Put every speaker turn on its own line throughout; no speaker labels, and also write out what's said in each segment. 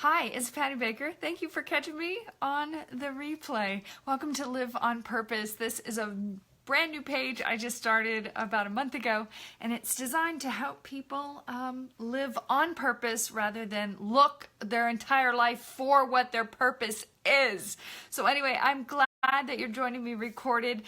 Hi, it's Patty Baker. Thank you for catching me on the replay. Welcome to Live on Purpose. This is a brand new page I just started about a month ago, and it's designed to help people live on purpose rather than look their entire life for what their purpose is. So anyway, I'm glad that you're joining me recorded.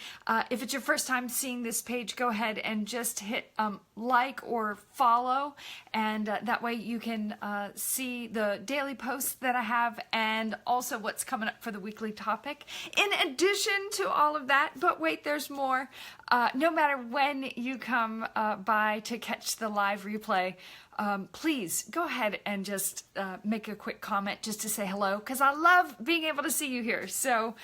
If it's your first time seeing this page, go ahead and just hit like or follow, and that way you can see the daily posts that I have and also what's coming up for the weekly topic. In addition to all of that, but wait, there's more. No matter when you come by to catch the live replay, please go ahead and just make a quick comment just to say hello, because I love being able to see you here. So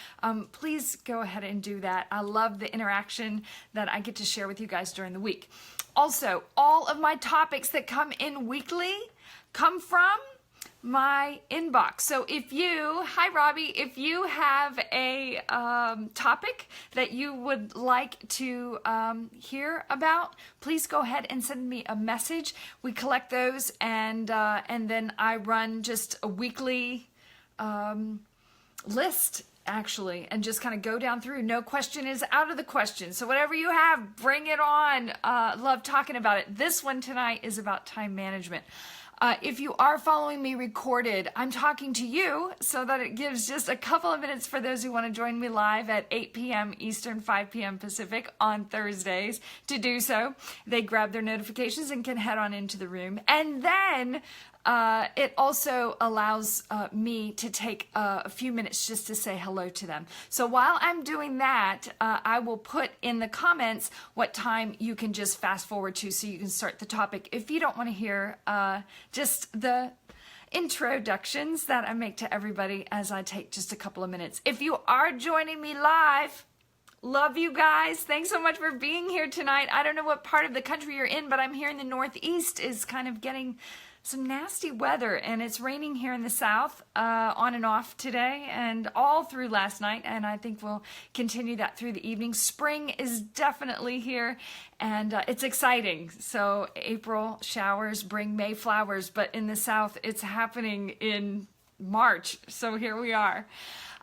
please go ahead and do that. I love the interaction that I get to share with you guys during the week. Also, all of my topics that come in weekly come from my inbox. So hi Robbie, if you have a topic that you would like to hear about, please go ahead and send me a message. We collect those, and then I run just a weekly list actually, and just kind of go down through. No question is out of the question. So whatever you have, bring it on. Love talking about it. This one tonight is about time management. If you are following me recorded, I'm talking to you so that it gives just a couple of minutes for those who want to join me live at 8 p.m. Eastern, 5 p.m. Pacific on Thursdays. To do so, they grab their notifications and can head on into the room. And then it also allows me to take a few minutes just to say hello to them. So while I'm doing that, I will put in the comments what time you can just fast forward to so you can start the topic if you don't want to hear just the introductions that I make to everybody as I take just a couple of minutes. If you are joining me live, love you guys. Thanks so much for being here tonight. I don't know what part of the country you're in, but I'm here in the Northeast is kind of getting some nasty weather, and it's raining here in the South on and off today and all through last night, and I think we'll continue that through the evening. Spring is definitely here, and it's exciting. So April showers bring May flowers, but in the South it's happening in March, so here we are.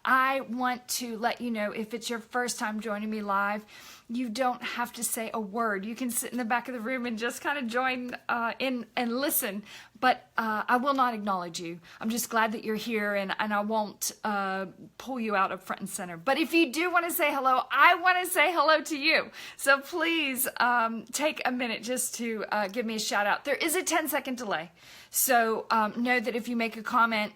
I want to let you know, if it's your first time joining me live, you don't have to say a word. You can sit in the back of the room and just kind of join in and listen, but I will not acknowledge you. I'm just glad that you're here, and I won't pull you out of front and center. But if you do want to say hello, I want to say hello to you. So please take a minute just to give me a shout out. There is a 10-second delay. So know that if you make a comment,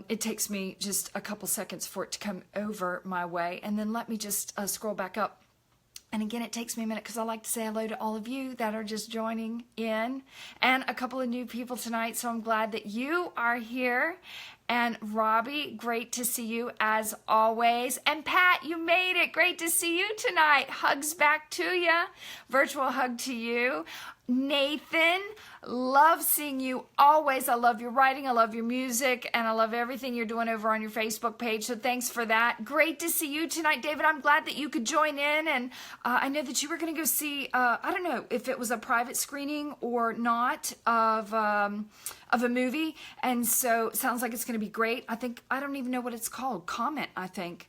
it takes me just a couple seconds for it to come over my way, and then let me just scroll back up. And again, it takes me a minute because I like to say hello to all of you that are just joining in, and a couple of new people tonight. So I'm glad that you are here. And Robbie, great to see you as always. And Pat, you made it. Great to see you tonight. Hugs back to you. Virtual hug to you. Nathan, love seeing you always. I love your writing, I love your music, and I love everything you're doing over on your Facebook page, so thanks for that. Great to see you tonight, David. I'm glad that you could join in, and I know that you were going to go see, I don't know if it was a private screening or not of a movie, and so it sounds like it's going to be great. I don't even know what it's called. Comment, I think.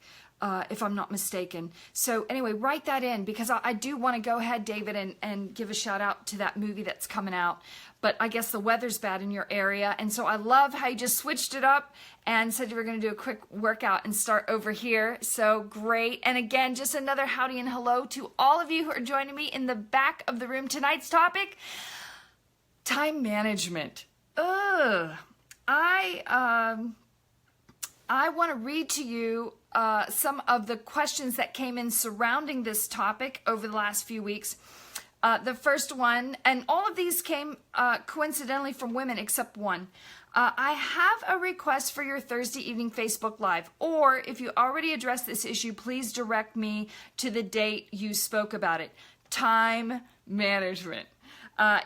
If I'm not mistaken. So anyway, write that in, because I do want to go ahead, David, and give a shout out to that movie that's coming out. But I guess the weather's bad in your area. And so I love how you just switched it up and said you were going to do a quick workout and start over here. So great. And again, just another howdy and hello to all of you who are joining me in the back of the room. Tonight's topic, time management. I want to read to you some of the questions that came in surrounding this topic over the last few weeks. The first one, and all of these came coincidentally from women except one. I have a request for your Thursday evening Facebook Live, or if you already addressed this issue, please direct me to the date you spoke about it. Time management.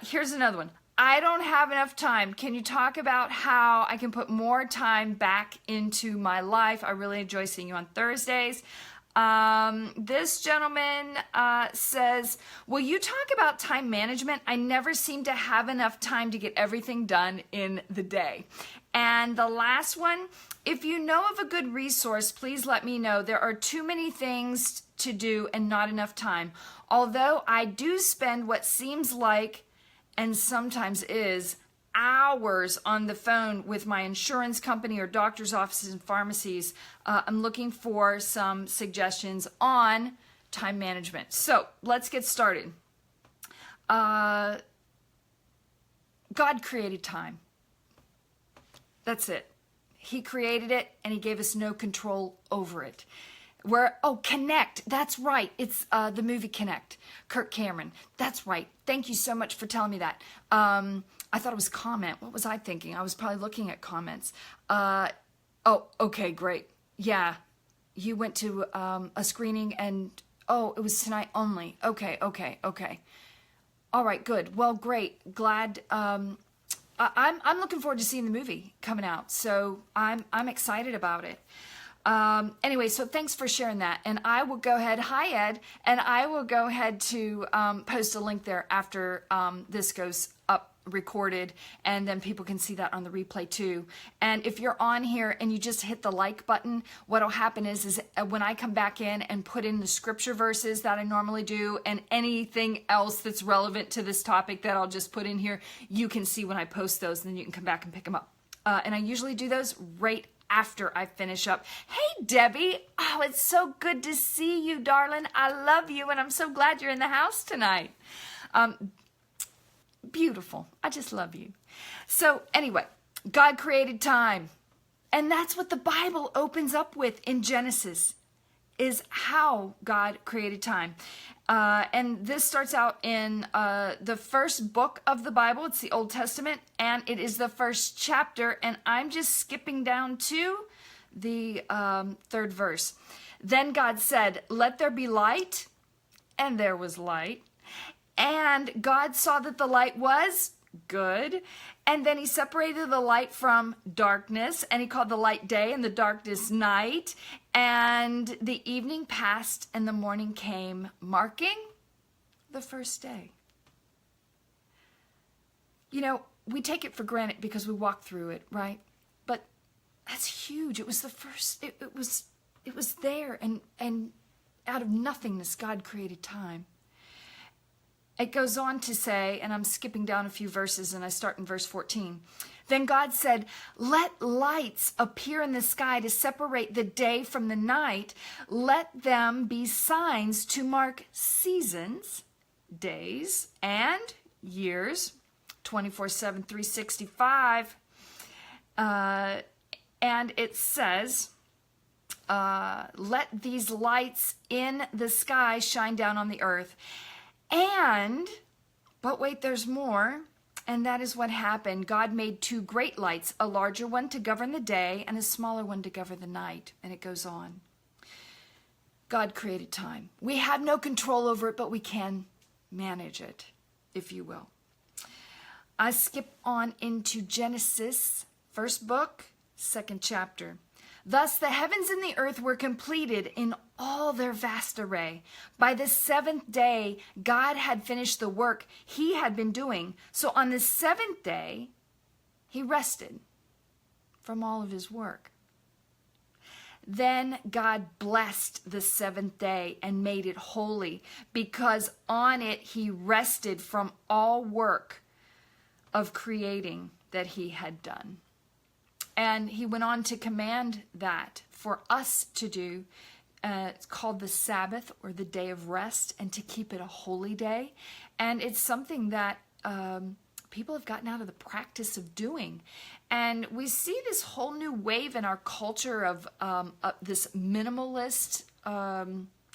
Here's another one. I don't have enough time. Can you talk about how I can put more time back into my life? I really enjoy seeing you on Thursdays. This gentleman says, will you talk about time management? I never seem to have enough time to get everything done in the day. And the last one, if you know of a good resource, please let me know. There are too many things to do and not enough time. Although I do spend what seems like, and sometimes is, hours on the phone with my insurance company or doctor's offices and pharmacies, I'm looking for some suggestions on time management. So let's get started. God created time. That's it. He created it and he gave us no control over it. Connect. That's right. It's the movie Connect. Kirk Cameron. That's right. Thank you so much for telling me that. I thought it was comment. What was I thinking? I was probably looking at comments. Okay, great. Yeah. You went to a screening and, it was tonight only. Okay. All right, good. Well, great. Glad. I'm looking forward to seeing the movie coming out. So I'm excited about it. Anyway, so thanks for sharing that. And I will go ahead, hi Ed, and I will go ahead to post a link there after this goes up recorded, and then people can see that on the replay too. And if you're on here and you just hit the like button, what'll happen is when I come back in and put in the scripture verses that I normally do and anything else that's relevant to this topic that I'll just put in here, you can see when I post those, and then you can come back and pick them up. And I usually do those right after I finish up. Hey, Debbie. Oh, it's so good to see you, darling. I love you, and I'm so glad you're in the house tonight. Beautiful. I just love you. So anyway, God created time. And that's what the Bible opens up with in Genesis, is how God created time. And this starts out in the first book of the Bible. It's the Old Testament, and it is the first chapter. And I'm just skipping down to the third verse. Then God said, "Let there be light," and there was light. And God saw that the light was good. And then he separated the light from darkness, and he called the light day and the darkness night. And the evening passed and the morning came, marking the first day. You know, we take it for granted because we walk through it, right? But that's huge. It was the first, it was there, and out of nothingness, God created time. It goes on to say, and I'm skipping down a few verses, and I start in verse 14. Then God said, "Let lights appear in the sky to separate the day from the night. Let them be signs to mark seasons, days, and years, 24/7, 365. And it says, let these lights in the sky shine down on the earth. But wait, there's more. And that is what happened. God made two great lights, a larger one to govern the day and a smaller one to govern the night. And it goes on. God created time. We have no control over it, but we can manage it, if you will. I skip on into Genesis, first book, second chapter. Thus the heavens and the earth were completed in all their vast array. By the seventh day, God had finished the work he had been doing. So on the seventh day, he rested from all of his work. Then God blessed the seventh day and made it holy, because on it he rested from all work of creating that he had done. And he went on to command that for us to do. It's called the Sabbath, or the day of rest, and to keep it a holy day. And it's something that people have gotten out of the practice of doing. And we see this whole new wave in our culture of this minimalist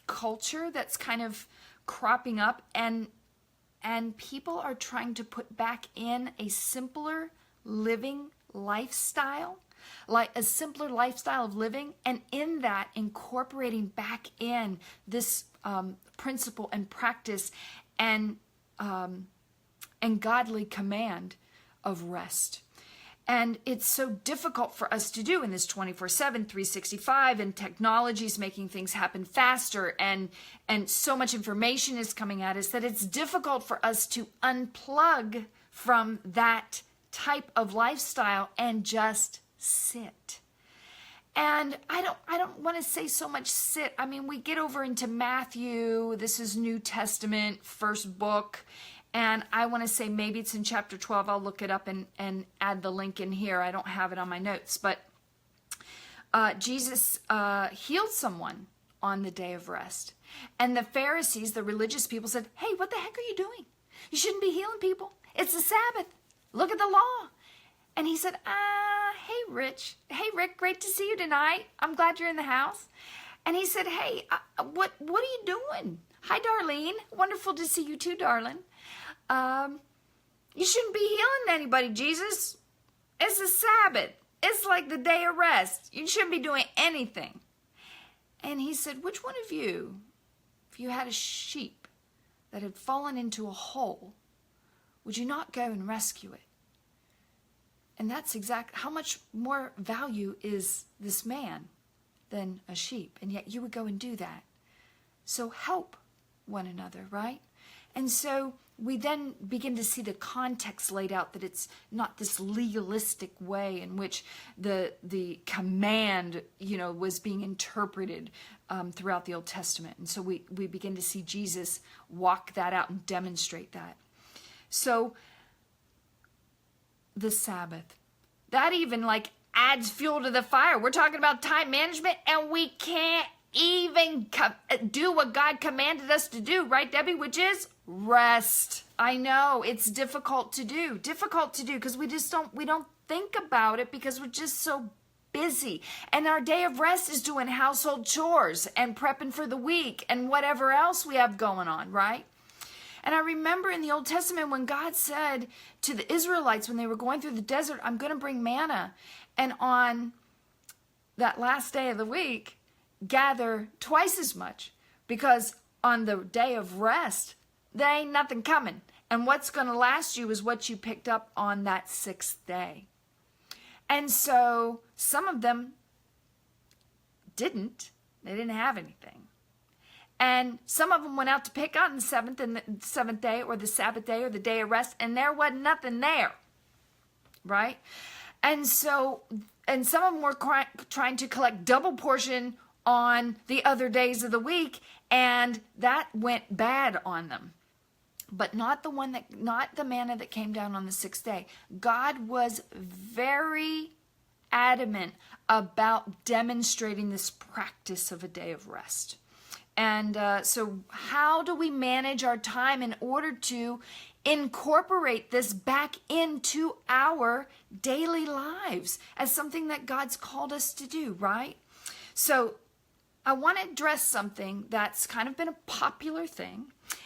culture that's kind of cropping up. And people are trying to put back in a simpler living lifestyle, like a simpler lifestyle of living, and in that incorporating back in this principle and practice and godly command of rest. And it's so difficult for us to do in this 24/7, 365, and technology is making things happen faster, and so much information is coming at us that it's difficult for us to unplug from that type of lifestyle and just sit. And I don't want to say so much sit. I mean, we get over into Matthew. This is New Testament, first book. And I want to say maybe it's in chapter 12. I'll look it up and add the link in here. I don't have it on my notes. But Jesus healed someone on the day of rest. And the Pharisees, the religious people, said, hey, what the heck are you doing? You shouldn't be healing people. It's the Sabbath. Look at the law. And he said, hey, Rich. Hey, Rick, great to see you tonight. I'm glad you're in the house. And he said, hey, what are you doing? Hi, Darlene. Wonderful to see you too, darling. You shouldn't be healing anybody, Jesus. It's the Sabbath. It's like the day of rest. You shouldn't be doing anything. And he said, which one of you, if you had a sheep that had fallen into a hole, would you not go and rescue it? And that's how much more value is this man than a sheep? And yet you would go and do that. So help one another, right? And so we then begin to see the context laid out, that it's not this legalistic way in which the command, was being interpreted throughout the Old Testament. And so we begin to see Jesus walk that out and demonstrate that. So the Sabbath, that even adds fuel to the fire. We're talking about time management, and we can't even do what God commanded us to do, right, Debbie? Which is rest. I know it's difficult to do because we don't think about it because we're just so busy. And our day of rest is doing household chores and prepping for the week and whatever else we have going on, right? And I remember in the Old Testament when God said to the Israelites when they were going through the desert, I'm going to bring manna. And on that last day of the week, gather twice as much, because on the day of rest, there ain't nothing coming. And what's going to last you is what you picked up on that sixth day. And so some of them didn't. They didn't have anything. And some of them went out to pick on the seventh day or the Sabbath day or the day of rest, and there wasn't nothing there, right? And so, and some of them were trying to collect double portion on the other days of the week, and that went bad on them. But not the manna that came down on the sixth day. God was very adamant about demonstrating this practice of a day of rest. And so how do we manage our time in order to incorporate this back into our daily lives as something that God's called us to do, right? So I want to address something that's kind of been a popular thing,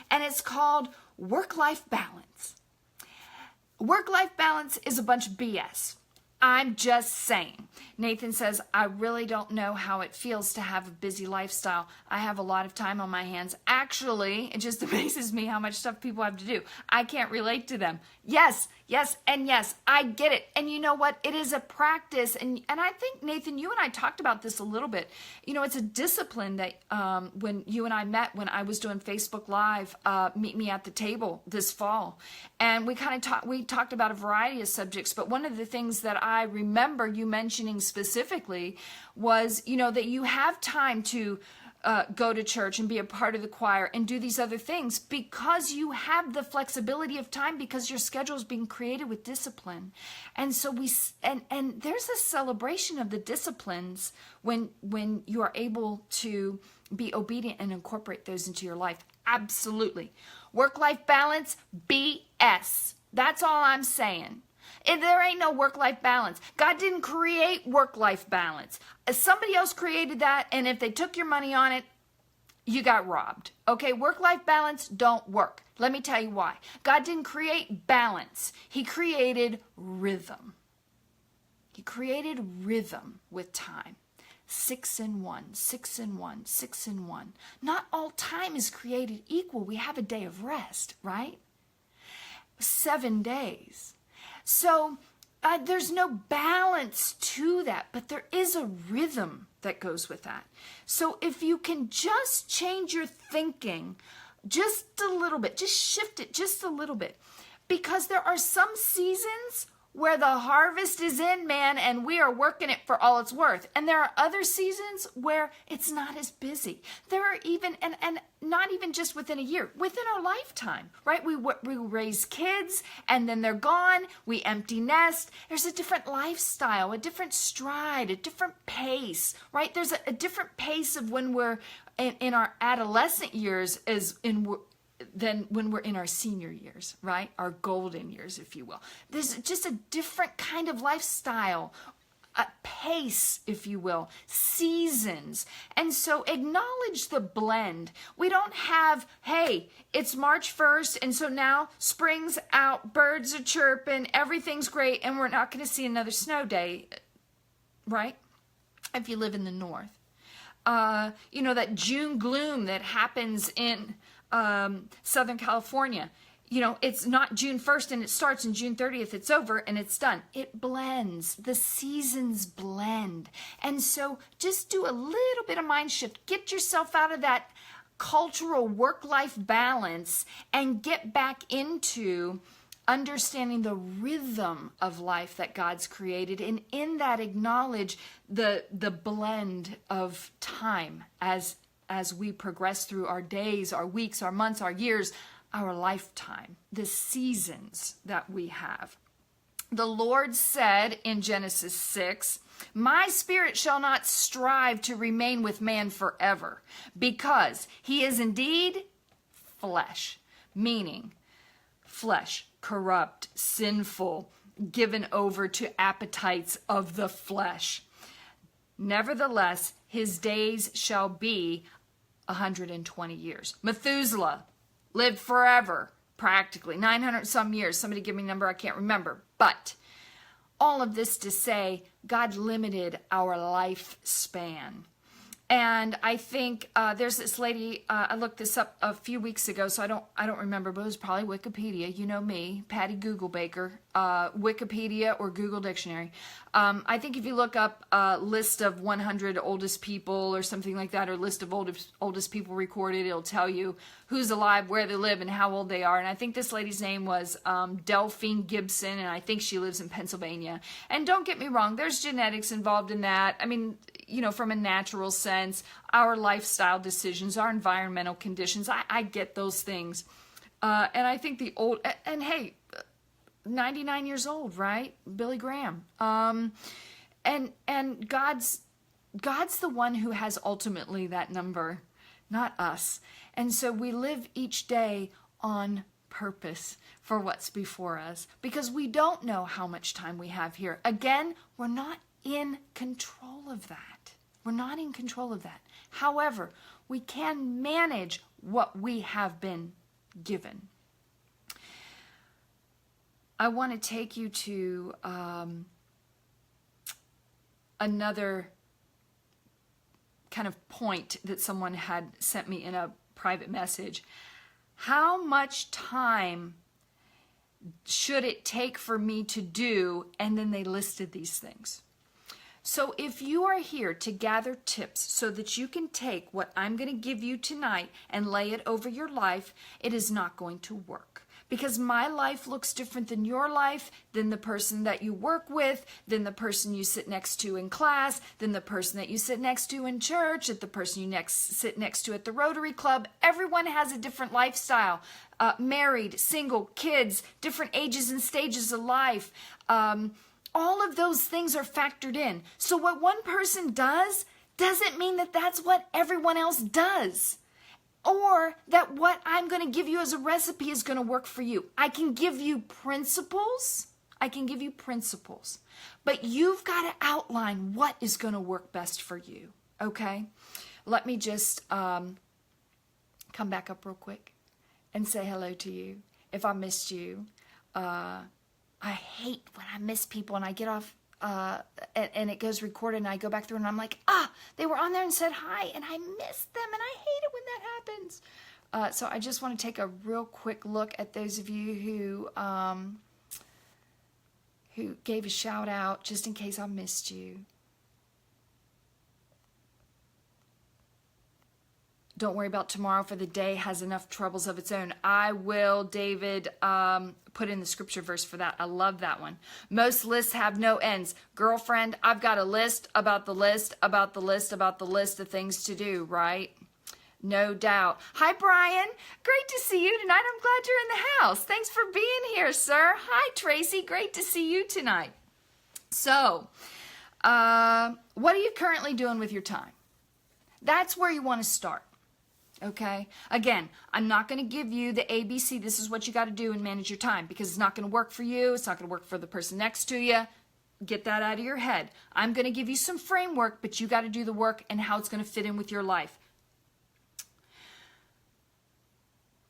and it's called work-life balance. Work-life balance is a bunch of BS. I'm just saying. Nathan says, I really don't know how it feels to have a busy lifestyle. I have a lot of time on my hands. Actually, it just amazes me how much stuff people have to do. I can't relate to them. Yes, and yes, I get it. And you know what? It is a practice. And I think, Nathan, you and I talked about this a little bit. It's a discipline that when you and I met, when I was doing Facebook Live, Meet Me at the Table this fall. And we talked about a variety of subjects. But one of the things that I remember you mentioning specifically was, that you have time to go to church and be a part of the choir and do these other things because you have the flexibility of time, because your schedule is being created with discipline. And so and there's a celebration of the disciplines when you are able to be obedient and incorporate those into your life. Absolutely. Work-life balance, BS. That's all I'm saying. And there ain't no work-life balance. God didn't create work-life balance. Somebody else created that, and if they took your money on it, you got robbed. Okay, work-life balance don't work. Let me tell you why. God didn't create balance. He created rhythm. He created rhythm with time. 6 and 1, 6 and 1, 6 and 1. Not all time is created equal. We have a day of rest, right? 7 days. So there's no balance to that, but there is a rhythm that goes with that. So if you can just change your thinking just a little bit, just shift it just a little bit, because there are some seasons where the harvest is in, man, and we are working it for all it's worth. And there are other seasons where it's not as busy. There are even, and not even just within a year, within our lifetime, right? We raise kids and then they're gone. We empty nest. There's a different lifestyle, a different stride, a different pace, right? There's a different pace of when we're in our adolescent years than when we're in our senior years, right? Our golden years, if you will. There's just a different kind of lifestyle, a pace, if you will, seasons. And so acknowledge the blend. We don't have, hey, it's March 1st, and so now spring's out, birds are chirping, everything's great, and we're not going to see another snow day, right? If you live in the north. That June gloom that happens in Southern California. It's not June 1st and it starts, and June 30th it's over and it's done. It blends. The seasons blend. And so just do a little bit of mind shift. Get yourself out of that cultural work-life balance and get back into understanding the rhythm of life that God's created, and in that acknowledge the blend of time as we progress through our days, our weeks, our months, our years, our lifetime, the seasons that we have. The Lord said in Genesis 6, "My spirit shall not strive to remain with man forever, because he is indeed flesh," meaning flesh, corrupt, sinful, given over to appetites of the flesh. "Nevertheless, his days shall be 120 years. Methuselah lived forever, practically 900 some years. Somebody give me a number, I can't remember. But all of this to say, God limited our lifespan. And I think there's this lady, I looked this up a few weeks ago, so I don't remember, but it was probably Wikipedia. You know me, Patty Google Baker, Wikipedia or Google Dictionary. I think if you look up a list of 100 oldest people or something like that, or list of oldest people recorded, it'll tell you who's alive, where they live, and how old they are. And I think this lady's name was Delphine Gibson, and I think she lives in Pennsylvania. And don't get me wrong, there's genetics involved in that. I mean, from a natural sense, our lifestyle decisions, our environmental conditions, I get those things. And I think and hey, 99 years old, right? Billy Graham. And God's the one who has ultimately that number, not us. And so we live each day on purpose for what's before us, because we don't know how much time we have here. Again, we're not in control of that. We're not in control of that. However, we can manage what we have been given. I want to take you to another kind of point that someone had sent me in a private message. How much time should it take for me to do? And then they listed these things. So if you are here to gather tips so that you can take what I'm going to give you tonight and lay it over your life, it is not going to work. Because my life looks different than your life, than the person that you work with, than the person you sit next to in class, than the person that you sit next to in church, than the person you sit next to at the Rotary Club. Everyone has a different lifestyle. Married, single, kids, different ages and stages of life. All of those things are factored in. So what one person does doesn't mean that that's what everyone else does. Or that what I'm going to give you as a recipe is going to work for you. I can give you principles. But you've got to outline what is going to work best for you. Okay? Let me just come back up real quick and say hello to you. If I missed you, I hate when I miss people and I get off and it goes recorded and I go back through and I'm like, they were on there and said hi and I missed them, and I hate it when that happens. So I just want to take a real quick look at those of you who gave a shout out, just in case I missed you. Don't worry about tomorrow, for the day has enough troubles of its own. I will, David, put in the scripture verse for that. I love that one. Most lists have no ends. Girlfriend, I've got a list about the list about the list about the list of things to do, right? No doubt. Hi, Brian. Great to see you tonight. I'm glad you're in the house. Thanks for being here, sir. Hi, Tracy. Great to see you tonight. So, what are you currently doing with your time? That's where you want to start. Okay? Again, I'm not going to give you the ABC, this is what you got to do and manage your time, because it's not going to work for you. It's not going to work for the person next to you. Get that out of your head. I'm going to give you some framework, but you got to do the work and how it's going to fit in with your life.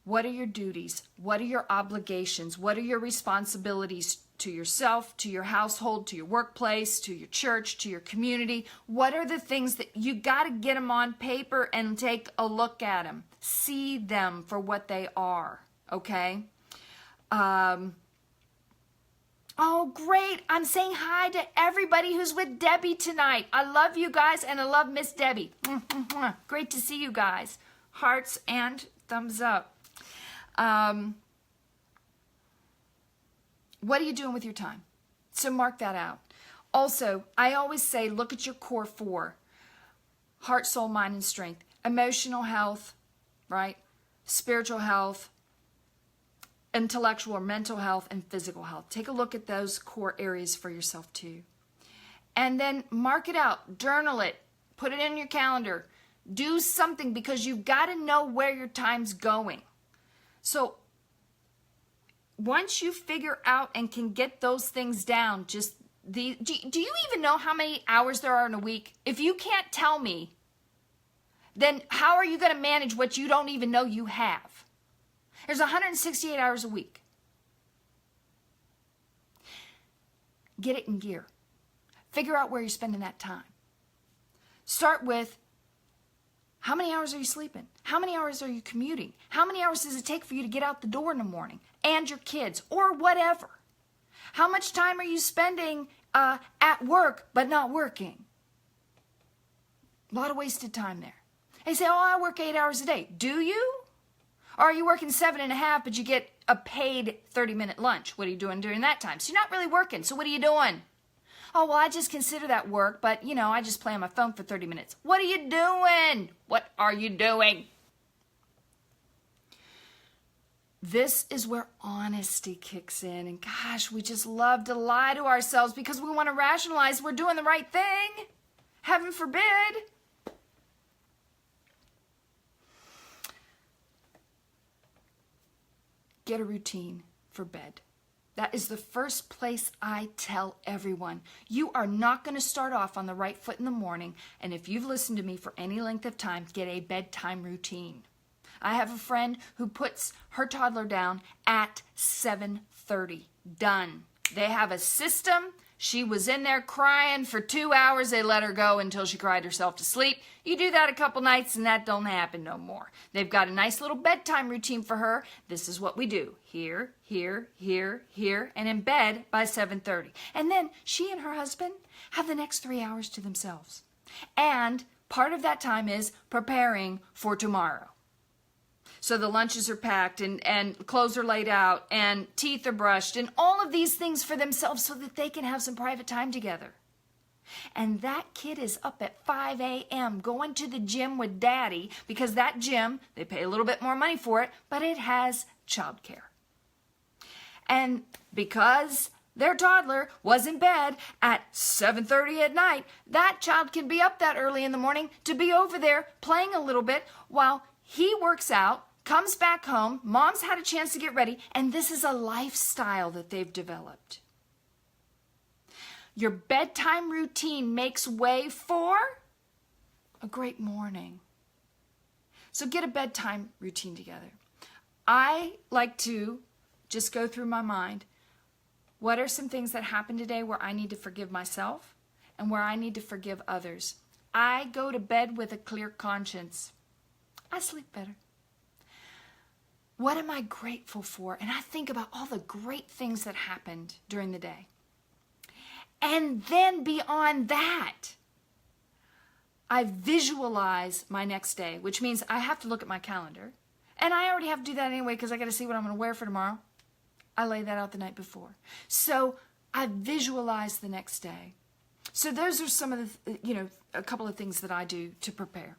What are your duties? What are your obligations? What are your responsibilities to yourself, to your household, to your workplace, to your church, to your community? What are the things that you got to get them on paper and take a look at them? See them for what they are, okay? Oh, great. I'm saying hi to everybody who's with Debbie tonight. I love you guys, and I love Miss Debbie. Great to see you guys. Hearts and thumbs up. What are you doing with your time? So mark that out. Also, I always say, look at your core four: heart, soul, mind, and strength. Emotional health, right? Spiritual health, intellectual or mental health, and physical health. Take a look at those core areas for yourself too. And then mark it out, journal it, put it in your calendar. Do something, because you've got to know where your time's going. So once you figure out and can get those things down, do you even know how many hours there are in a week? If you can't tell me, then how are you going to manage what you don't even know you have? There's 168 hours a week. Get it in gear. Figure out where you're spending that time. Start with, how many hours are you sleeping? How many hours are you commuting? How many hours does it take for you to get out the door in the morning? And your kids, or whatever. How much time are you spending at work but not working? A lot of wasted time there. They say, oh, I work 8 hours a day. Do you? Or are you working 7.5, but you get a paid 30-minute lunch? What are you doing during that time? So you're not really working. So what are you doing? Oh, well, I just consider that work, but, I just play on my phone for 30 minutes. What are you doing? What are you doing? This is where honesty kicks in. And gosh, we just love to lie to ourselves because we want to rationalize we're doing the right thing. Heaven forbid. Get a routine for bed. That is the first place I tell everyone. You are not going to start off on the right foot in the morning, and if you've listened to me for any length of time, get a bedtime routine. I have a friend who puts her toddler down at 7:30. Done. They have a system. She was in there crying for 2 hours. They let her go until she cried herself to sleep. You do that a couple nights and that don't happen no more. They've got a nice little bedtime routine for her. This is what we do. Here, here, here, here, and in bed by 7:30. And then she and her husband have the next 3 hours to themselves. And part of that time is preparing for tomorrow. So the lunches are packed and clothes are laid out and teeth are brushed and all of these things for themselves so that they can have some private time together. And that kid is up at 5 a.m. going to the gym with daddy because that gym, they pay a little bit more money for it, but it has childcare. And because their toddler was in bed at 7:30 at night, that child can be up that early in the morning to be over there playing a little bit while he works out, comes back home, mom's had a chance to get ready, and this is a lifestyle that they've developed. Your bedtime routine makes way for a great morning. So get a bedtime routine together. I like to just go through my mind. What are some things that happened today where I need to forgive myself and where I need to forgive others? I go to bed with a clear conscience. I sleep better. What am I grateful for? And I think about all the great things that happened during the day. And then beyond that, I visualize my next day, which means I have to look at my calendar. And I already have to do that anyway because I got to see what I'm going to wear for tomorrow. I lay that out the night before. So I visualize the next day. So those are some of the, a couple of things that I do to prepare.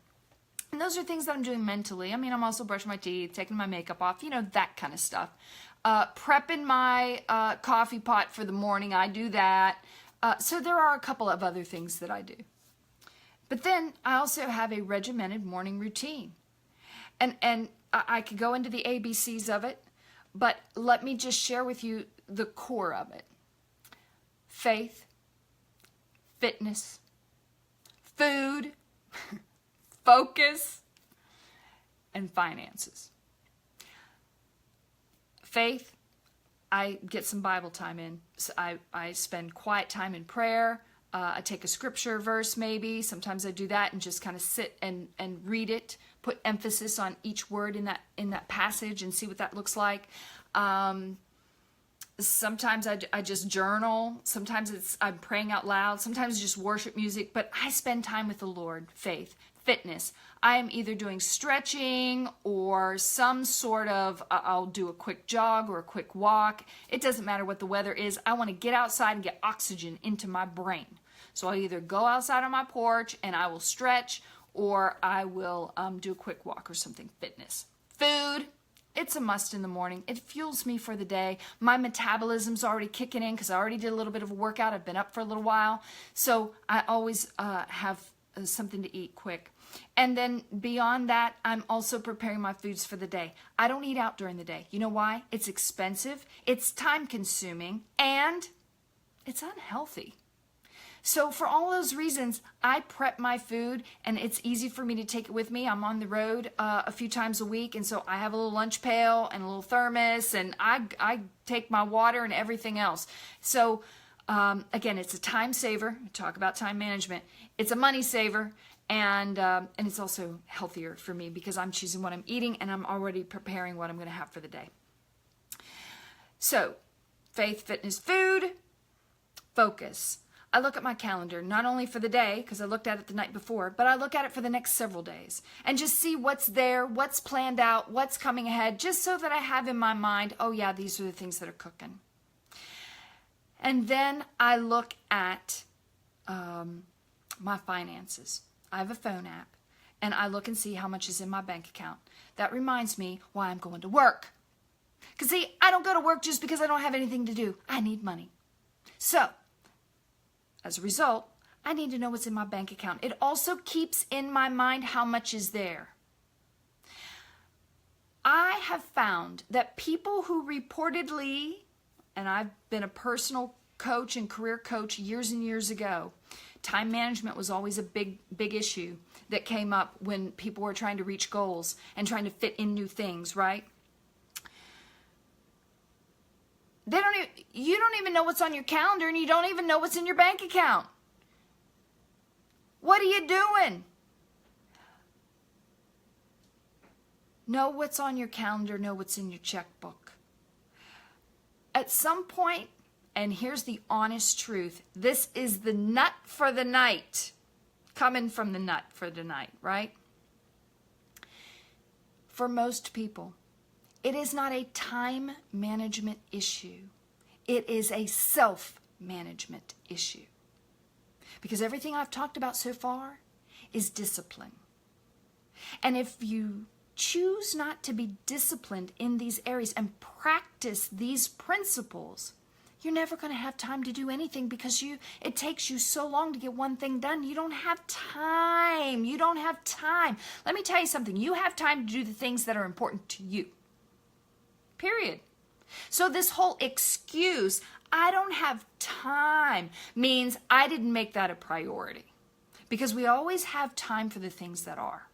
And those are things that I'm doing mentally. I mean, I'm also brushing my teeth, taking my makeup off, that kind of stuff. Prepping my coffee pot for the morning, I do that. So there are a couple of other things that I do. But then I also have a regimented morning routine. And I could go into the ABCs of it, but let me just share with you the core of it. Faith, fitness, food, focus, and finances. Faith, I get some Bible time in. So I spend quiet time in prayer. I take a scripture verse maybe. Sometimes I do that and just kind of sit and read it, put emphasis on each word in that passage and see what that looks like. Sometimes I just journal. Sometimes I'm praying out loud. Sometimes it's just worship music. But I spend time with the Lord. Faith, fitness. I am either doing stretching or some sort of, I'll do a quick jog or a quick walk. It doesn't matter what the weather is. I want to get outside and get oxygen into my brain. So I either go outside on my porch and I will stretch, or I will do a quick walk or something. Fitness. Food. It's a must in the morning. It fuels me for the day. My metabolism's already kicking in because I already did a little bit of a workout. I've been up for a little while. So I always have something to eat quick. And then beyond that, I'm also preparing my foods for the day. I don't eat out during the day. You know why? It's expensive, it's time consuming, and it's unhealthy. So for all those reasons, I prep my food, and it's easy for me to take it with me. I'm on the road a few times a week, and so I have a little lunch pail and a little thermos, and I take my water and everything else. So again, it's a time saver. We talk about time management. It's a money saver, and it's also healthier for me because I'm choosing what I'm eating, and I'm already preparing what I'm going to have for the day. So, faith, fitness, food, focus. I look at my calendar, not only for the day, because I looked at it the night before, but I look at it for the next several days and just see what's there, what's planned out, what's coming ahead, just so that I have in my mind, oh yeah, these are the things that are cooking. And then I look at my finances. I have a phone app, and I look and see how much is in my bank account. That reminds me why I'm going to work. Because see, I don't go to work just because I don't have anything to do. I need money. So, as a result, I need to know what's in my bank account. It also keeps in my mind how much is there. I have found that people who reportedly, and I've been a personal coach and career coach years and years ago, time management was always a big issue that came up when people were trying to reach goals and trying to fit in new things, right? You don't even know what's on your calendar, and you don't even know what's in your bank account. What are you doing? Know what's on your calendar, know what's in your checkbook. At some point, and here's the honest truth, this is the nut for the night. Coming from the nut for the night, right? For most people, it is not a time management issue. It is a self-management issue. Because everything I've talked about so far is discipline. And if you choose not to be disciplined in these areas and practice these principles, you're never going to have time to do anything because it takes you so long to get one thing done. You don't have time. You don't have time. Let me tell you something. You have time to do the things that are important to you. Period. So this whole excuse, I don't have time, means I didn't make that a priority. Because we always have time for the things that are.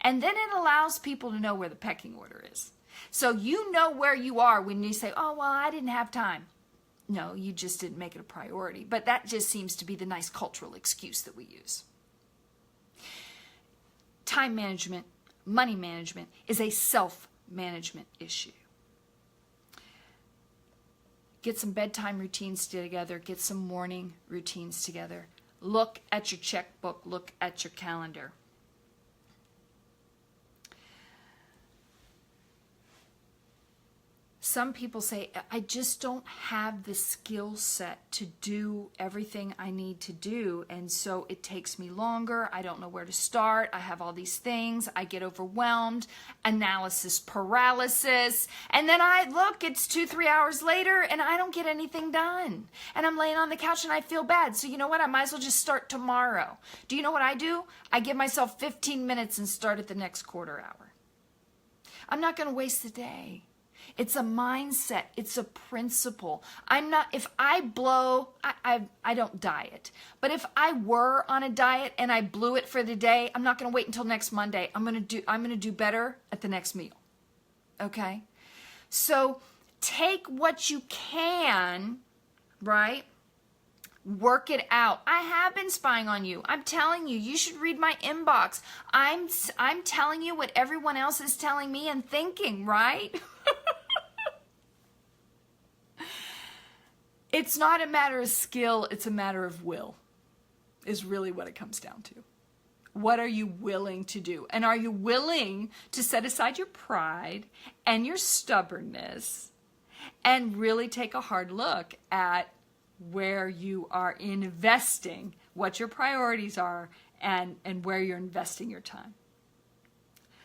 And then it allows people to know where the pecking order is. So you know where you are when you say, oh, well, I didn't have time. No, you just didn't make it a priority. But that just seems to be the nice cultural excuse that we use. Time management, money management is a self-management issue. Get some bedtime routines together. Get some morning routines together. Look at your checkbook. Look at your calendar. Some people say, I just don't have the skill set to do everything I need to do. And so it takes me longer. I don't know where to start. I have all these things. I get overwhelmed. Analysis paralysis. And then I look, it's 2-3 hours later and I don't get anything done. And I'm laying on the couch and I feel bad. So you know what? I might as well just start tomorrow. Do you know what I do? I give myself 15 minutes and start at the next quarter hour. I'm not going to waste the day. It's a mindset. It's a principle. If I blow, I don't diet. But if I were on a diet and I blew it for the day, I'm not going to wait until next Monday. I'm going to do better at the next meal. Okay? So take what you can, right? Work it out. I have been spying on you. I'm telling you, you should read my inbox. I'm telling you what everyone else is telling me and thinking, right? It's not a matter of skill, it's a matter of will, is really what it comes down to. What are you willing to do? And are you willing to set aside your pride and your stubbornness and really take a hard look at where you are investing, what your priorities are, and where you're investing your time?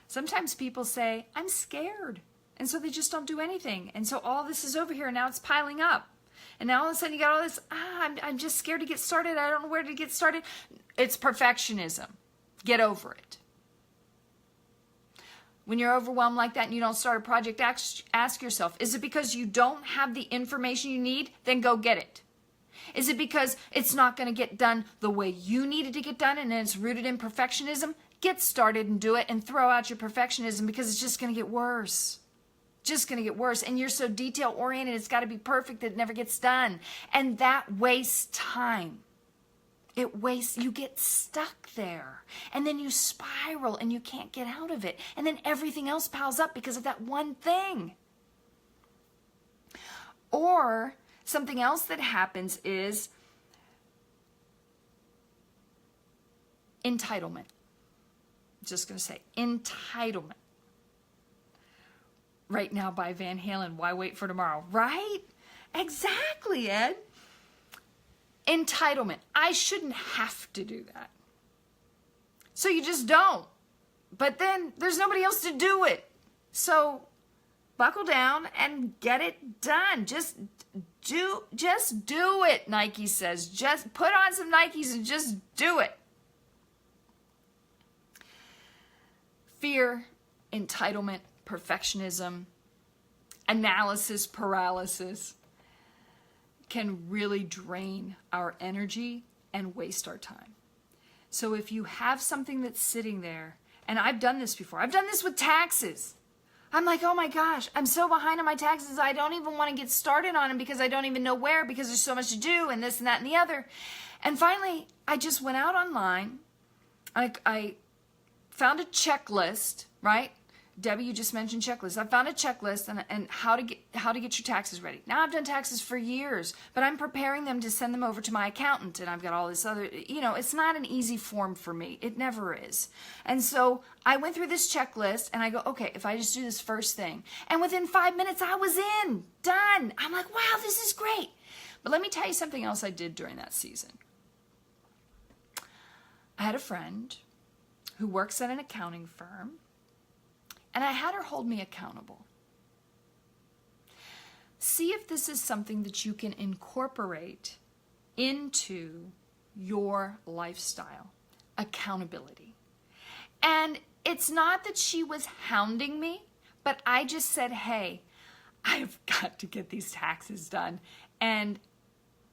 Sometimes people say, I'm scared. And so they just don't do anything. And so all this is over here and now it's piling up. And now all of a sudden you got all this, I'm just scared to get started. I don't know where to get started. It's perfectionism. Get over it. When you're overwhelmed like that and you don't start a project, ask yourself, is it because you don't have the information you need? Then go get it. Is it because it's not going to get done the way you need it to get done and then it's rooted in perfectionism? Get started and do it and throw out your perfectionism because it's just going to get worse. Just going to get worse. And you're so detail oriented, it's got to be perfect that it never gets done. And that wastes time. You get stuck there. And then you spiral and you can't get out of it. And then everything else piles up because of that one thing. Or something else that happens is entitlement. Just going to say entitlement. Right Now by Van Halen. Why wait for tomorrow? Right? Exactly, Ed. Entitlement. I shouldn't have to do that. So you just don't. But then there's nobody else to do it. So buckle down and get it done. Just do it, Nike says. Just put on some Nikes and just do it. Fear, entitlement, perfectionism, analysis paralysis can really drain our energy and waste our time. So if you have something that's sitting there, and I've done this before, I've done this with taxes. I'm like, oh my gosh, I'm so behind on my taxes, I don't even want to get started on them because I don't even know where, because there's so much to do and this and that and the other. And finally, I just went out online. I found a checklist, right? Debbie, you just mentioned checklists. I found a checklist and how to get your taxes ready. Now I've done taxes for years, but I'm preparing them to send them over to my accountant, and I've got all this other, it's not an easy form for me. It never is. And so I went through this checklist and I go, okay, if I just do this first thing, and within 5 minutes I was done. I'm like, wow, this is great. But let me tell you something else I did during that season. I had a friend who works at an accounting firm, and I had her hold me accountable. See if this is something that you can incorporate into your lifestyle. Accountability. And it's not that she was hounding me, but I just said, hey, I've got to get these taxes done. And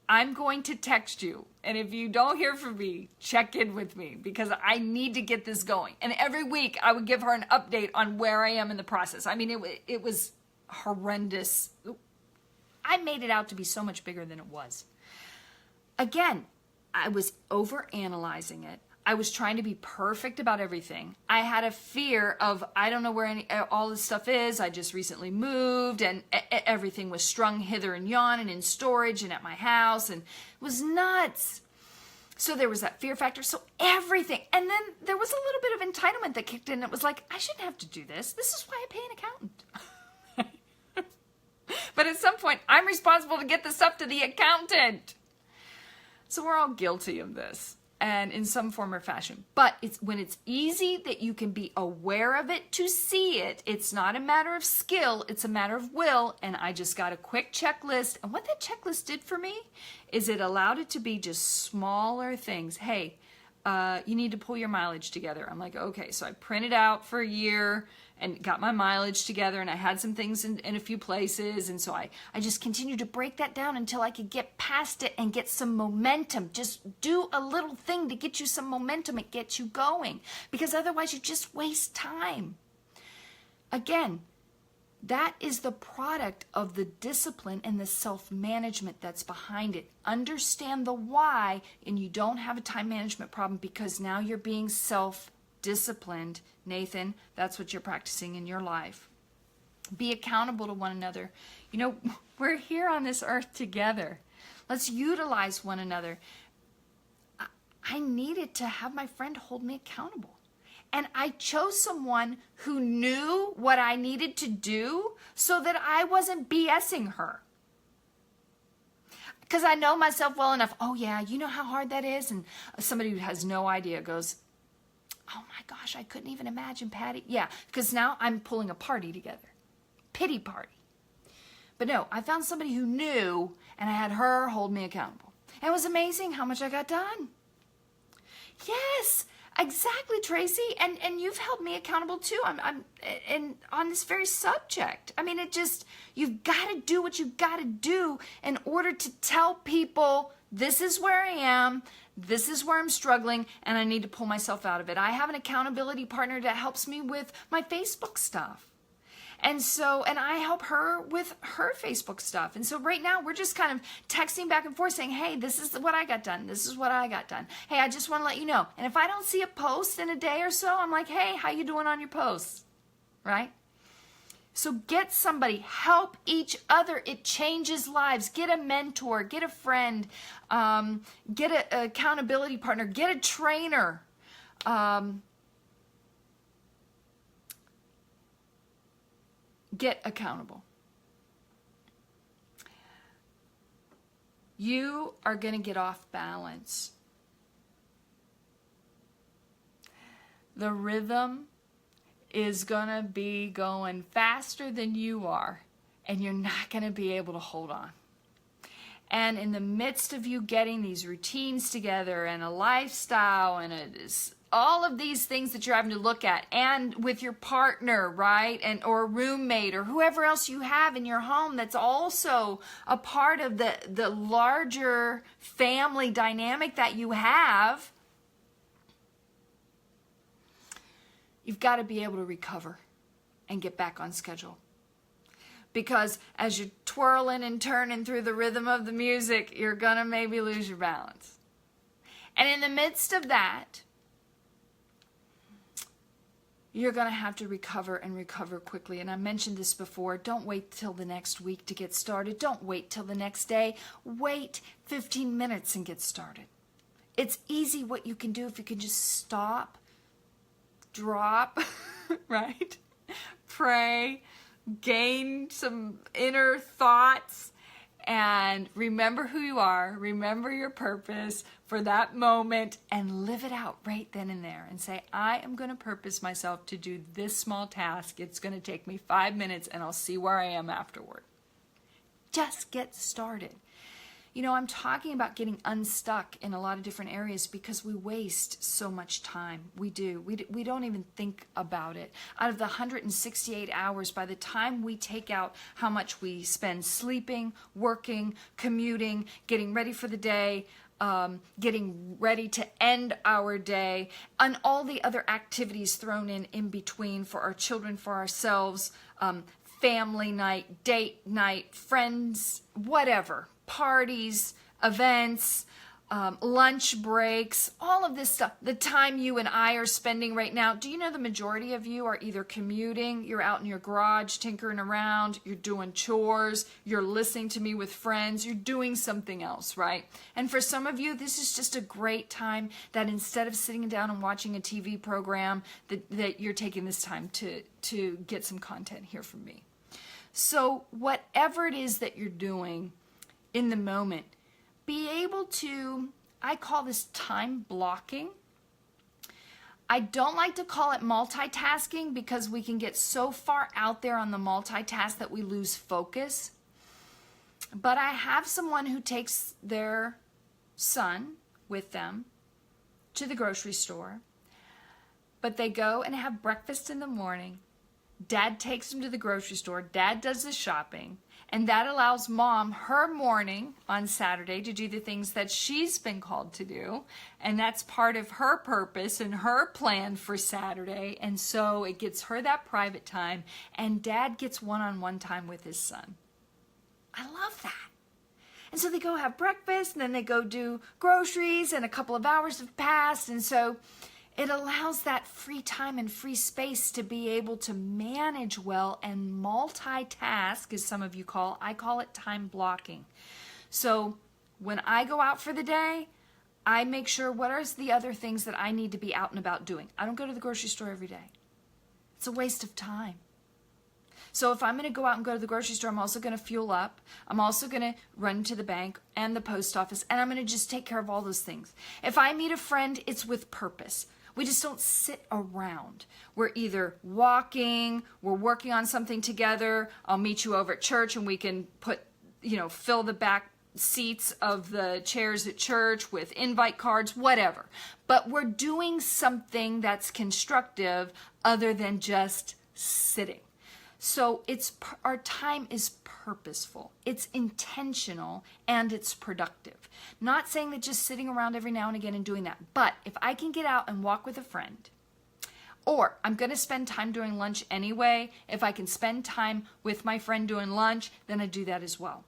I'm going to text you. And if you don't hear from me, check in with me because I need to get this going. And every week I would give her an update on where I am in the process. I mean, it was horrendous. I made it out to be so much bigger than it was. Again, I was overanalyzing it. I was trying to be perfect about everything. I had a fear of, I don't know where all this stuff is. I just recently moved and everything was strung hither and yon and in storage and at my house and it was nuts. So there was that fear factor. So everything. And then there was a little bit of entitlement that kicked in. It was like, I shouldn't have to do this. This is why I pay an accountant. But at some point, I'm responsible to get the stuff to the accountant. So we're all guilty of this, and in some form or fashion. But it's when it's easy that you can be aware of it to see it. It's not a matter of skill, it's a matter of will. And I just got a quick checklist. And what that checklist did for me is it allowed it to be just smaller things. Hey, you need to pull your mileage together. I'm like, okay, so I printed out for a year and got my mileage together, and I had some things in a few places, and so I just continued to break that down until I could get past it and get some momentum. Just do a little thing to get you some momentum. It gets you going, because otherwise you just waste time. Again, that is the product of the discipline and the self-management that's behind it. Understand the why, and you don't have a time management problem because now you're being self-disciplined. Nathan, that's what you're practicing in your life. Be accountable to one another. You know, we're here on this earth together. Let's utilize one another. I needed to have my friend hold me accountable. And I chose someone who knew what I needed to do so that I wasn't BSing her. Because I know myself well enough. Oh yeah, you know how hard that is? And somebody who has no idea goes, oh my gosh, I couldn't even imagine, Patty. Yeah, because now I'm pulling a party together. Pity party. But no, I found somebody who knew, and I had her hold me accountable. And it was amazing how much I got done. Yes, exactly, Tracy. And you've held me accountable too. I'm on this very subject. I mean, you've got to do what you've got to do in order to tell people, this is where I am, this is where I'm struggling, and I need to pull myself out of it. I have an accountability partner that helps me with my Facebook stuff. And I help her with her Facebook stuff. And so right now we're just kind of texting back and forth saying, hey, this is what I got done. This is what I got done. Hey, I just want to let you know. And if I don't see a post in a day or so, I'm like, hey, how you doing on your posts? Right? So get somebody, help each other. It changes lives. Get a mentor, get a friend, get an accountability partner, get a trainer. Get accountable. You are going to get off balance. The rhythm is going to be going faster than you are, and you're not going to be able to hold on. And in the midst of you getting these routines together and a lifestyle and all of these things that you're having to look at, and with your partner, right, and or roommate or whoever else you have in your home that's also a part of the larger family dynamic that you have, you've got to be able to recover and get back on schedule. Because as you're twirling and turning through the rhythm of the music, you're going to maybe lose your balance. And in the midst of that, you're going to have to recover and recover quickly. And I mentioned this before. Don't wait till the next week to get started. Don't wait till the next day. Wait 15 minutes and get started. It's easy what you can do if you can just stop, drop, right? Pray, gain some inner thoughts, and remember who you are, remember your purpose for that moment, and live it out right then and there and say, I am going to purpose myself to do this small task. It's going to take me 5 minutes and I'll see where I am afterward. Just get started. You know, I'm talking about getting unstuck in a lot of different areas because we waste so much time. We do. We don't even think about it. Out of the 168 hours, by the time we take out how much we spend sleeping, working, commuting, getting ready for the day, getting ready to end our day, and all the other activities thrown in between for our children, for ourselves, family night, date night, friends, whatever, parties, events, lunch breaks, all of this stuff, the time you and I are spending right now. Do you know the majority of you are either commuting, you're out in your garage tinkering around, you're doing chores, you're listening to me with friends, you're doing something else, right? And for some of you, this is just a great time that instead of sitting down and watching a TV program, that you're taking this time to get some content here from me. So whatever it is that you're doing in the moment, be able to, I call this time blocking. I don't like to call it multitasking because we can get so far out there on the multitask that we lose focus. But I have someone who takes their son with them to the grocery store, but they go and have breakfast in the morning. Dad takes them to the grocery store. Dad does the shopping. And that allows mom her morning on Saturday to do the things that she's been called to do. And that's part of her purpose and her plan for Saturday. And so it gets her that private time. And dad gets one-on-one time with his son. I love that. And so they go have breakfast and then they go do groceries and a couple of hours have passed. And so it allows that free time and free space to be able to manage well and multitask, as some of you call. I call it time blocking. So when I go out for the day, I make sure what are the other things that I need to be out and about doing. I don't go to the grocery store every day. It's a waste of time. So if I'm going to go out and go to the grocery store, I'm also going to fuel up. I'm also going to run to the bank and the post office, and I'm going to just take care of all those things. If I meet a friend, it's with purpose. We just don't sit around. We're either walking, we're working on something together. I'll meet you over at church and we can fill the back seats of the chairs at church with invite cards, whatever. But we're doing something that's constructive other than just sitting. So our time is purposeful, it's intentional, and it's productive. Not saying that just sitting around every now and again and doing that, but if I can get out and walk with a friend, or I'm going to spend time during lunch anyway, if I can spend time with my friend doing lunch, then I do that as well.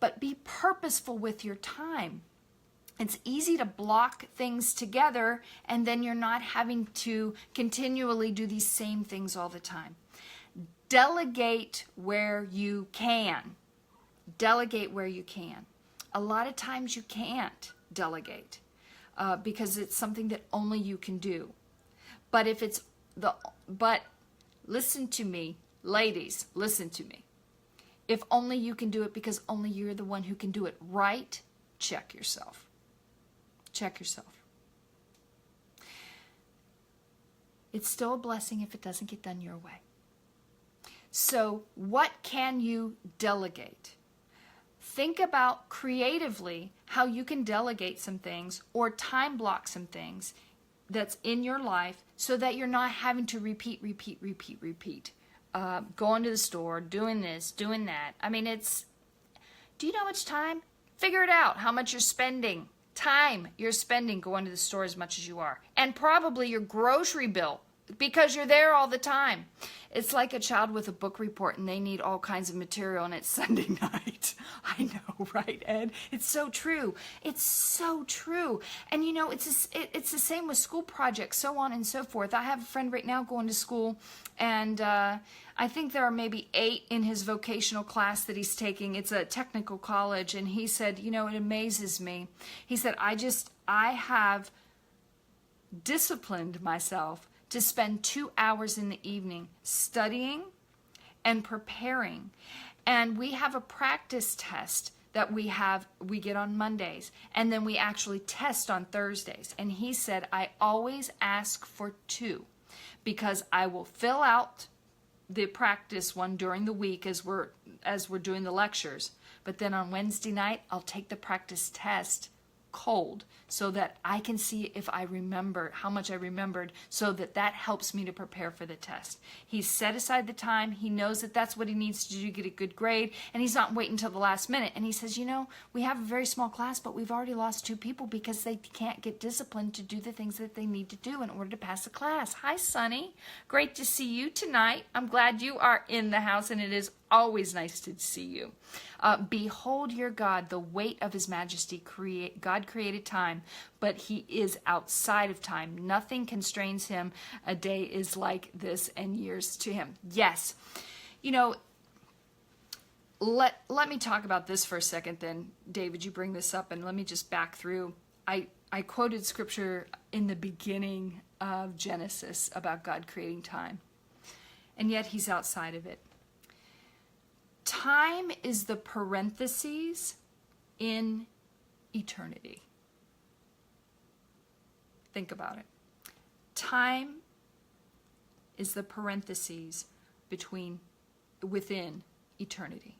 But be purposeful with your time. It's easy to block things together, and then you're not having to continually do these same things all the time. Delegate where you can. Delegate where you can. A lot of times you can't delegate because it's something that only you can do. But but listen to me, ladies, listen to me. If only you can do it because only you're the one who can do it right, check yourself. Check yourself. It's still a blessing if it doesn't get done your way. So what can you delegate? Think about creatively how you can delegate some things or time block some things that's in your life so that you're not having to repeat. Going to the store, doing this, doing that. I mean, do you know how much time? Figure it out, how much you're spending. Time you're spending going to the store as much as you are. And probably your grocery bill, because you're there all the time. It's like a child with a book report and they need all kinds of material and it's Sunday night. I know, right, Ed? It's so true. It's so true. And you know, it's the same with school projects, so on and so forth. I have a friend right now going to school and I think there are maybe 8 in his vocational class that he's taking. It's a technical college, and he said, you know, it amazes me. He said, I have disciplined myself to spend 2 hours in the evening studying and preparing. And we have a practice test that we get on Mondays, and then we actually test on Thursdays. And he said, I always ask for 2 because I will fill out the practice one during the week as we're doing the lectures. But then on Wednesday night, I'll take the practice test cold so that I can see if I remember how much I remembered, so that that helps me to prepare for the test. He's set aside the time. He knows that that's what he needs to do to get a good grade, and he's not waiting until the last minute. And he says, you know, we have a very small class, but we've already lost 2 people because they can't get disciplined to do the things that they need to do in order to pass the class. Hi, Sonny. Great to see you tonight. I'm glad you are in the house, and it is always nice to see you. Behold your God, the weight of his majesty. God created time, but he is outside of time. Nothing constrains him. A day is like this, and years to him. Yes. You know, let me talk about this for a second then. David, you bring this up, and let me just back through. I quoted scripture in the beginning of Genesis about God creating time, and yet he's outside of it. Time is the parentheses in eternity. Think about it. Time is the parentheses within eternity.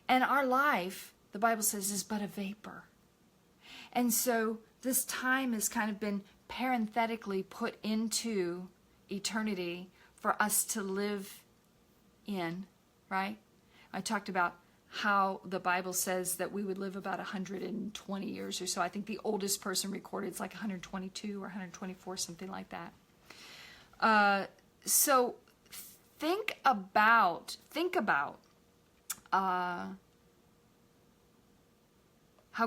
And our life, the Bible says, is but a vapor. And so this time has kind of been parenthetically put into eternity for us to live in, right? I talked about how the Bible says that we would live about 120 years or so. I think the oldest person recorded is like 122 or 124, something like that. So think about how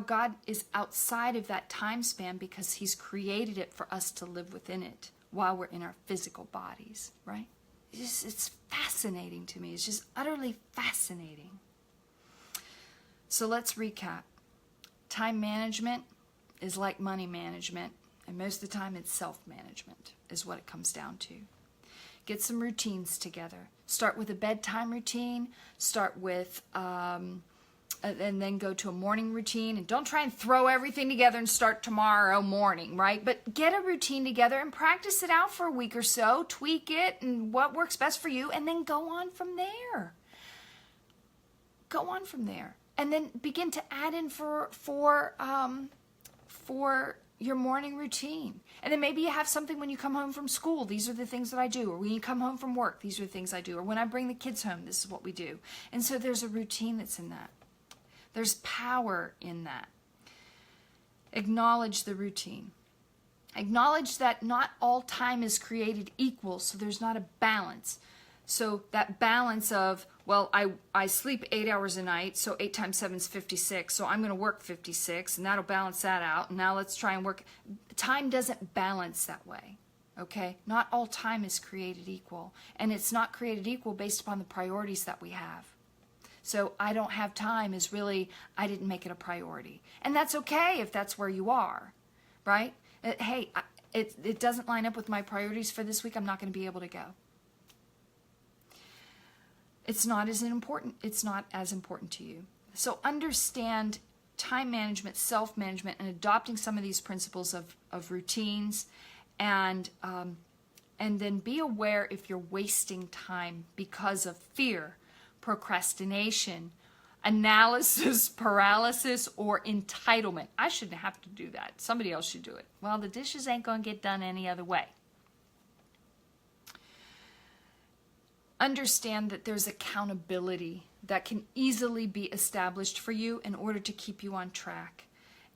God is outside of that time span because he's created it for us to live within it while we're in our physical bodies, right? It's fascinating to me. It's just utterly fascinating. So let's recap. Time management is like money management, and most of the time it's self-management is what it comes down to. Get some routines together. Start with a bedtime routine. Start with, and then go to a morning routine. And don't try and throw everything together and start tomorrow morning, right? But get a routine together and practice it out for a week or so. Tweak it and what works best for you, and then go on from there. Go on from there. And then begin to add in for your morning routine. And then maybe you have something when you come home from school. These are the things that I do. Or when you come home from work, these are the things I do. Or when I bring the kids home, this is what we do. And so there's a routine that's in that. There's power in that. Acknowledge the routine. Acknowledge that not all time is created equal, so there's not a balance. So that balance of, well, I sleep 8 hours a night, so 8 times 7 is 56, so I'm going to work 56, and that'll balance that out. And now let's try and work. Time doesn't balance that way, okay? Not all time is created equal, and it's not created equal based upon the priorities that we have. So I don't have time is really, I didn't make it a priority. And that's okay if that's where you are, right? Hey, it doesn't line up with my priorities for this week. I'm not going to be able to go. It's not as important. It's not as important to you. So understand time management, self-management, and adopting some of these principles of routines, and then be aware if you're wasting time because of fear, procrastination, analysis paralysis, or entitlement. I shouldn't have to do that. Somebody else should do it. Well, the dishes ain't going to get done any other way. Understand that there's accountability that can easily be established for you in order to keep you on track.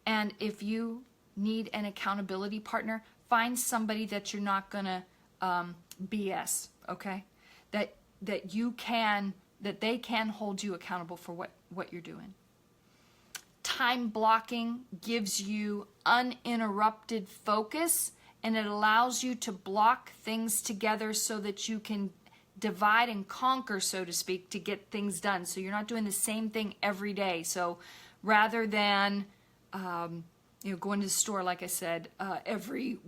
And if you need an accountability partner, find somebody that you're not going to BS, okay? That they can hold you accountable for what you're doing. Time blocking gives you uninterrupted focus, and it allows you to block things together so that you can divide and conquer, so to speak, to get things done. So you're not doing the same thing every day. So rather than going to the store, like I said, every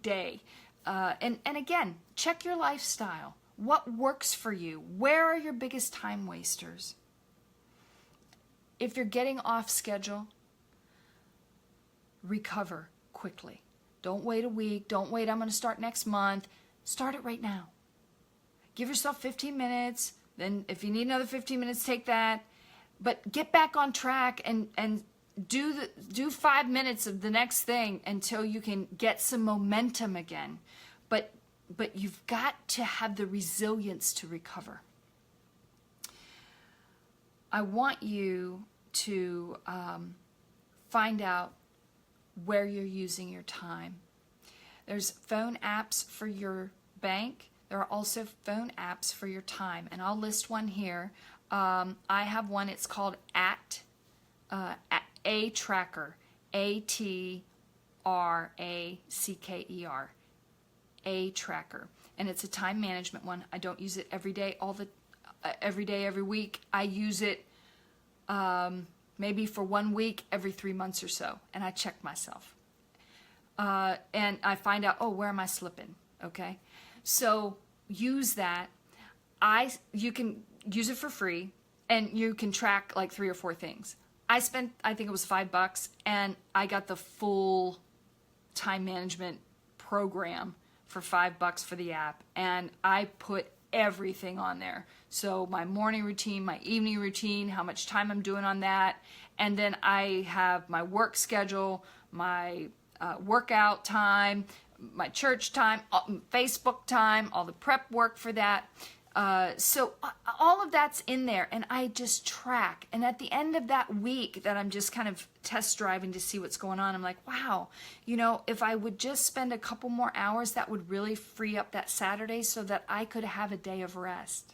day, and again, check your lifestyle. What works for you? Where are your biggest time wasters? If you're getting off schedule, recover quickly. Don't wait a week. Don't wait, I'm going to start next month. Start it right now. Give yourself 15 minutes. Then if you need another 15 minutes, take that. But get back on track and do 5 minutes of the next thing until you can get some momentum again. But you've got to have the resilience to recover. I want you to find out where you're using your time. There's phone apps for your bank. There are also phone apps for your time, and I'll list one here. I have one. It's called A Tracker, ATRACKER, A Tracker, and it's a time management one. I don't use it every day, every week. I use it maybe for 1 week every 3 months or so, and I check myself. And I find out, oh, where am I slipping? Okay, so use that. You can use it for free, and you can track like 3 or 4 things. I spent, I think it was $5, and I got the full time management program for $5 for the app, and I put everything on there. So my morning routine, my evening routine, how much time I'm doing on that, and then I have my work schedule, my workout time, my church time, Facebook time, all the prep work for that. So all of that's in there, and I just track. And at the end of that week that I'm just kind of test driving to see what's going on, I'm like, wow, if I would just spend a couple more hours, that would really free up that Saturday so that I could have a day of rest.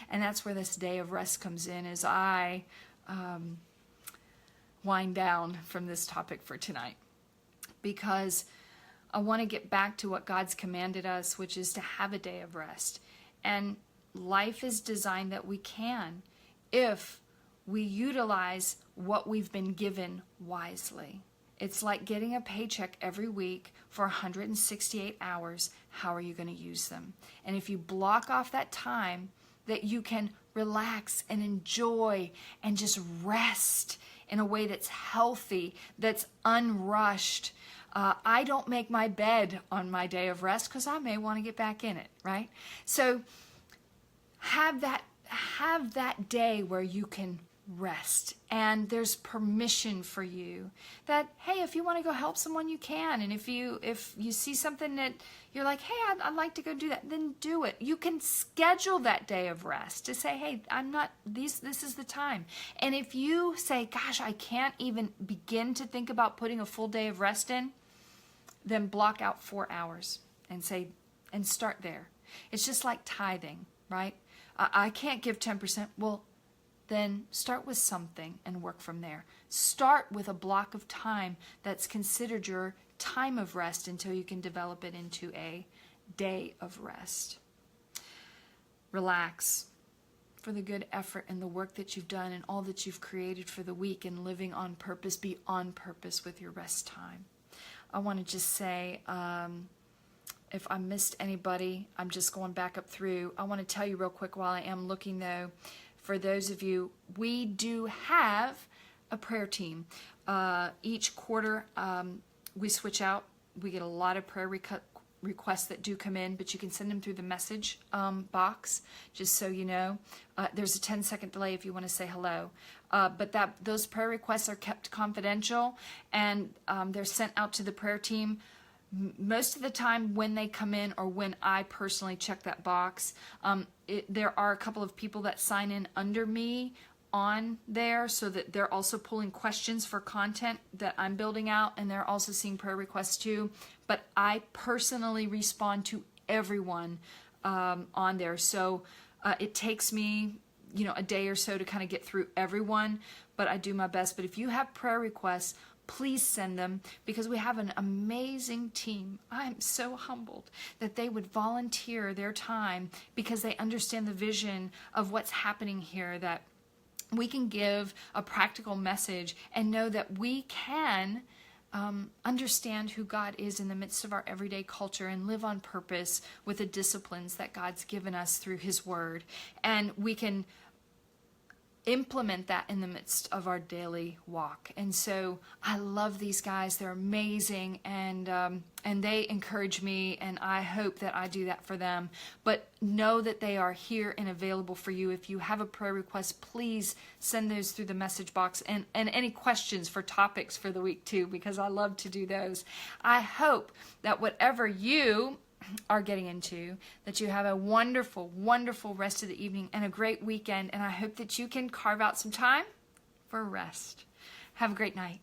And that's where this day of rest comes in, as I wind down from this topic for tonight. Because I want to get back to what God's commanded us, which is to have a day of rest. And life is designed that we can, if we utilize what we've been given wisely. It's like getting a paycheck every week for 168 hours. How are you going to use them? And if you block off that time that you can relax and enjoy and just rest in a way that's healthy, that's unrushed. I don't make my bed on my day of rest because I may want to get back in it, right? So have that day where you can rest, and there's permission for you that, hey, if you want to go help someone, you can. And if you see something that you're like, hey, I'd like to go do that, then do it. You can schedule that day of rest to say, hey, this is the time. And if you say, gosh, I can't even begin to think about putting a full day of rest in, then block out 4 hours and start there. It's just like tithing, right? I can't give 10%. Well, then start with something and work from there. Start with a block of time that's considered your time of rest until you can develop it into a day of rest. Relax for the good effort and the work that you've done and all that you've created for the week, and living on purpose. Be on purpose with your rest time. I want to just say, if I missed anybody, I'm just going back up through. I want to tell you real quick while I am looking, though, for those of you, we do have a prayer team. Each quarter, we switch out. We get a lot of prayer requests that do come in, but you can send them through the message box, just so you know. There's a 10-second delay if you want to say hello. But those prayer requests are kept confidential, and they're sent out to the prayer team. Most of the time when they come in, or when I personally check that box, there are a couple of people that sign in under me on there, so that they're also pulling questions for content that I'm building out, and they're also seeing prayer requests too. But I personally respond to everyone on there. So it takes me a day or so to kind of get through everyone, but I do my best. But if you have prayer requests, please send them, because we have an amazing team. I am so humbled that they would volunteer their time, because they understand the vision of what's happening here, that we can give a practical message and know that we can understand who God is in the midst of our everyday culture, and live on purpose with the disciplines that God's given us through His Word. And we can implement that in the midst of our daily walk. And so I love these guys. They're amazing, and they encourage me, and I hope that I do that for them. But know that they are here and available for you. If you have a prayer request, please send those through the message box, and any questions for topics for the week too, because I love to do those. I hope that whatever you are getting into, that you have a wonderful, wonderful rest of the evening and a great weekend. And I hope that you can carve out some time for rest. Have a great night.